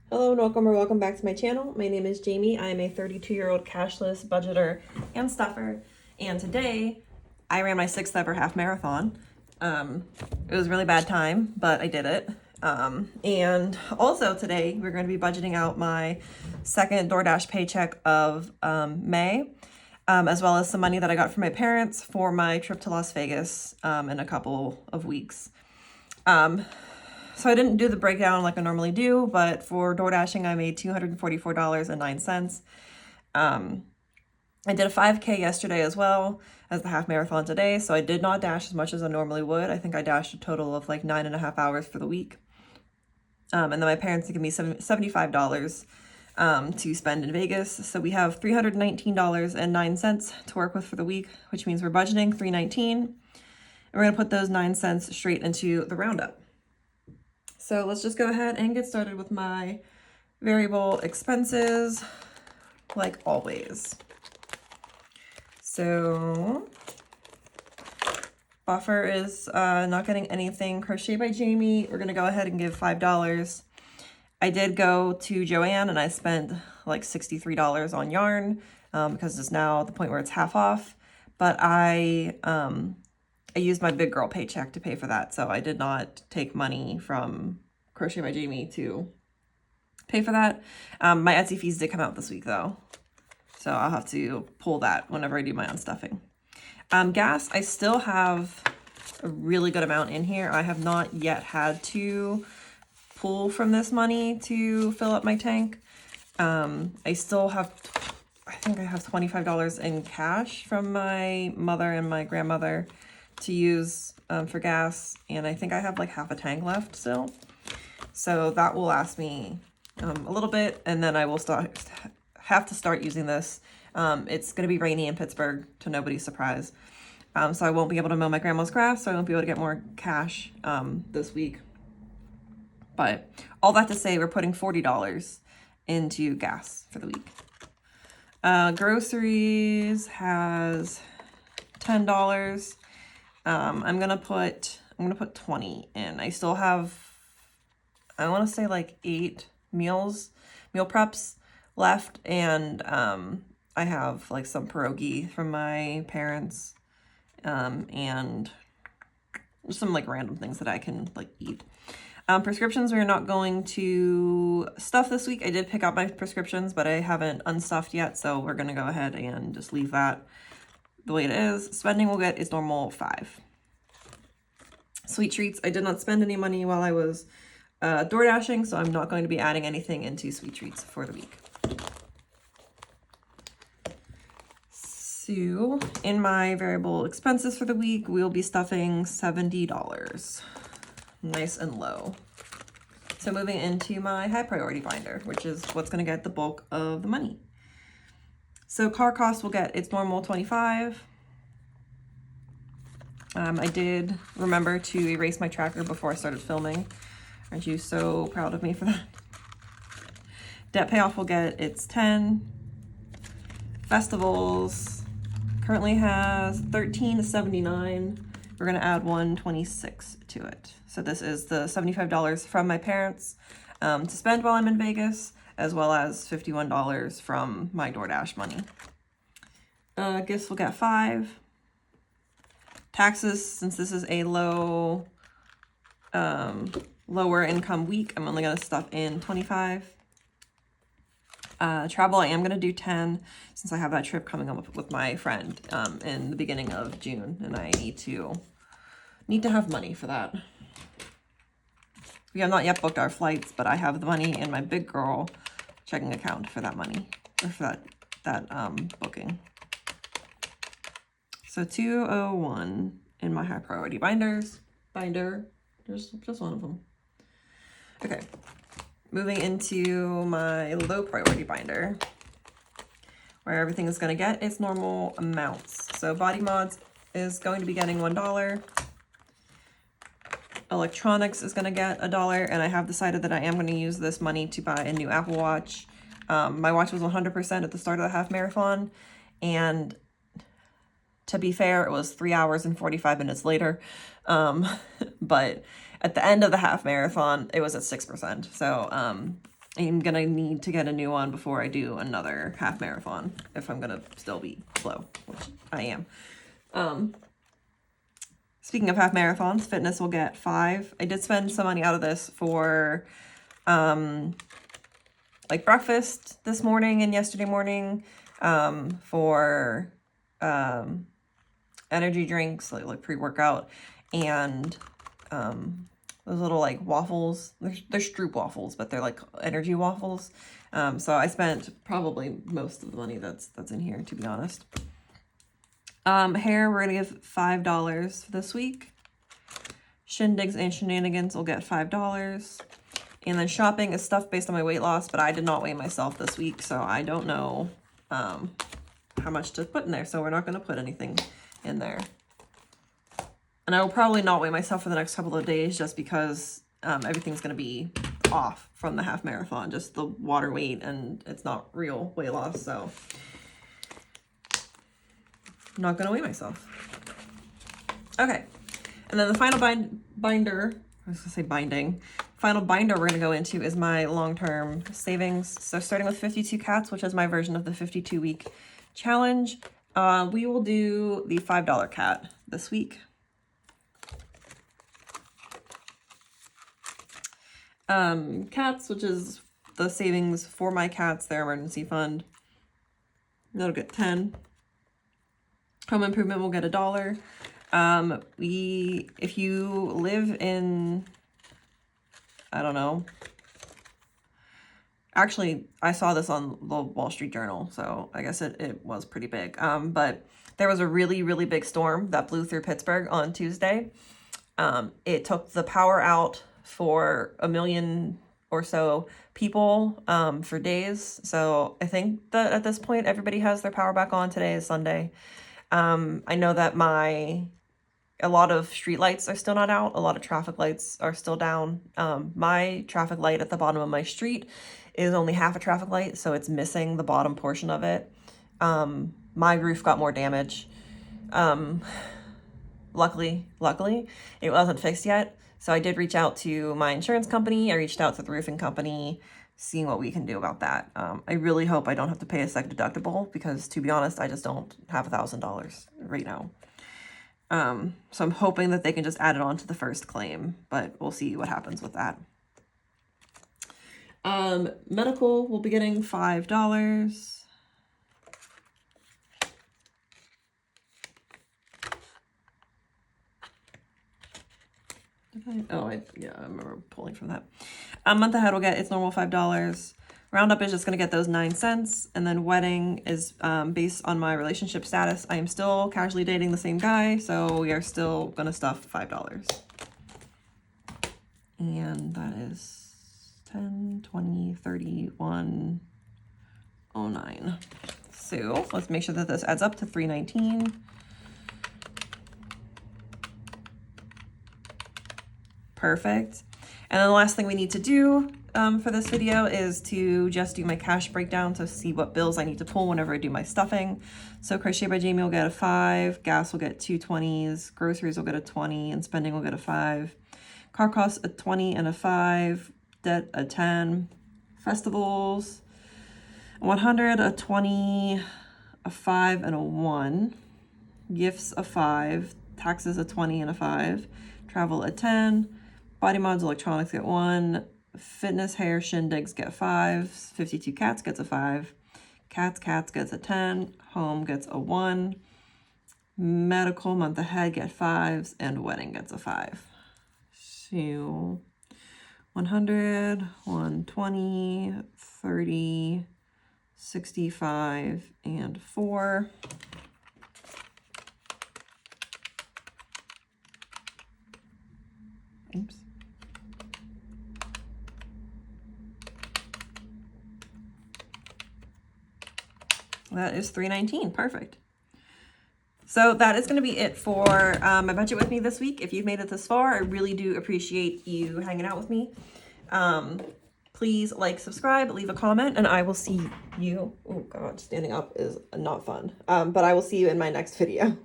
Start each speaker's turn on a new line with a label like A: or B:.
A: Hello and welcome back to my channel. My name is Jamie. I am a 32-year-old cashless budgeter and stuffer. And today I ran my 6th ever half marathon. It was a really bad time, but I did it. And also today we're going to be budgeting out my second DoorDash paycheck of May, as well as some money that I got from my parents for my trip to Las Vegas in a couple of weeks. So I didn't do the breakdown like I normally do, but for door dashing, I made $244.09. I did a 5K yesterday as well as the half marathon today, so I did not dash as much as I normally would. I think I dashed a total of like 9.5 hours for the week. And then my parents give me $75 to spend in Vegas. So we have $319.09 to work with for the week, which means we're budgeting $319. And we're gonna put those 9 cents straight into the roundup. So let's just go ahead and get started with my variable expenses, like always. So Buffer is not getting anything. Crochet by Jamie, we're gonna go ahead and give $5. I did go to Joann and I spent like $63 on yarn because it's now at the point where it's half off, but I used my big girl paycheck to pay for that, so I did not take money from Crochet by Jamie to pay for that. My Etsy fees did come out this week though, so I'll have to pull that whenever I do my unstuffing. Gas, I still have a really good amount in here. I have not yet had to pull from this money to fill up my tank. I still have, I think I have $25 in cash from my mother and my grandmother to use for gas, and I think I have like half a tank left still. So that will last me a little bit, and then I will have to start using this. It's going to be rainy in Pittsburgh, to nobody's surprise. So I won't be able to mow my grandma's grass, so I won't be able to get more cash this week. But all that to say, we're putting $40 into gas for the week. Groceries has $10. I'm gonna put 20 in. I still have, I want to say like 8 meal preps left, and I have like some pierogi from my parents, and some like random things that I can like eat. Prescriptions, we're not going to stuff this week. I did pick up my prescriptions, but I haven't unstuffed yet, so we're gonna go ahead and just leave that the way it is. Spending will get its normal 5. Sweet treats, I did not spend any money while I was door dashing, so I'm not going to be adding anything into sweet treats for the week. So in my variable expenses for the week, we'll be stuffing $70. Nice and low. So moving into my high priority binder, which is what's going to get the bulk of the money. So car cost will get its normal $25. I did remember to erase my tracker before I started filming. Aren't you so proud of me for that? Debt payoff will get its $10. Festivals currently has $13.79. We're gonna add $126 to it. So this is the $75 from my parents to spend while I'm in Vegas, as well as $51 from my DoorDash money. Gifts will get $5. Taxes, since this is a lower income week, I'm only gonna stuff in $25. Travel, I am gonna do $10 since I have that trip coming up with my friend in the beginning of June, and I need to have money for that. We have not yet booked our flights, but I have the money in my big girl checking account for that money, or for that booking. So 201 in my high priority binder. There's just one of them. Okay, moving into my low priority binder, where everything is going to get its normal amounts. So Body Mods is going to be getting $1. Electronics is going to get $1, and I have decided that I am going to use this money to buy a new Apple Watch. My watch was 100% at the start of the half marathon, and to be fair, it was 3 hours and 45 minutes later. But at the end of the half marathon, it was at 6%. So I'm gonna need to get a new one before I do another half marathon if I'm gonna still be slow, which I am. Speaking of half marathons, fitness will get 5. I did spend some money out of this for like breakfast this morning and yesterday morning, for energy drinks like pre-workout, and those little like waffles. They're Stroop waffles, but they're like energy waffles. So I spent probably most of the money that's in here, to be honest. Hair, we're gonna give $5 this week. Shindigs and shenanigans will get $5. And then shopping is stuff based on my weight loss, but I did not weigh myself this week, so I don't know how much to put in there. So we're not gonna put anything in there. And I will probably not weigh myself for the next couple of days just because everything's going to be off from the half marathon, just the water weight, and it's not real weight loss. So I'm not going to weigh myself. Okay. And then the final binder, I was going to say binding. Final binder we're going to go into is my long-term savings. So starting with 52 cats, which is my version of the 52-week challenge, we will do the $5 cat this week. Cats, which is the savings for my cats, their emergency fund, that'll get 10. Home improvement will get $1. If you live in, I don't know, actually I saw this on the Wall Street Journal, so I guess it was pretty big. But there was a really, really big storm that blew through Pittsburgh on Tuesday. It took the power out for 1 million or so people for days. So I think that at this point, everybody has their power back on. Today is Sunday. I know that a lot of street lights are still not out. A lot of traffic lights are still down. My traffic light at the bottom of my street is only half a traffic light, so it's missing the bottom portion of it. My roof got more damage. Luckily, it wasn't fixed yet. So I did reach out to my insurance company. I reached out to the roofing company, seeing what we can do about that. I really hope I don't have to pay a second deductible because, to be honest, I just don't have $1,000 right now. So I'm hoping that they can just add it on to the first claim, but we'll see what happens with that. Medical will be getting $5. I remember pulling from that. Month ahead will get its normal $5. Roundup is just going to get those 9 cents. And then wedding is based on my relationship status. I am still casually dating the same guy, so we are still going to stuff $5. And that is 10, 20, 31, 09. So let's make sure that this adds up to $319. Perfect. And then the last thing we need to do for this video is to just do my cash breakdown to see what bills I need to pull whenever I do my stuffing. So Crochet by Jamie will get a 5, gas will get 2 20s, groceries will get a 20, and spending will get a 5. Car costs a 20 and a 5, debt a 10, festivals 100, a 20, a 5 and a 1, gifts a 5, taxes a 20 and a 5, travel a 10, body mods, electronics get 1, fitness, hair, shindigs get 5, 52 cats gets a 5, cats gets a 10, home gets a 1, medical month ahead get 5s, and wedding gets a 5. So 100, 120, 30, 65, and 4. Oops. That is $319. Perfect. So that is going to be it for my budget with me this week. If you've made it this far, I really do appreciate you hanging out with me. Please like, subscribe, leave a comment, and I will see you. Oh God, standing up is not fun. But I will see you in my next video.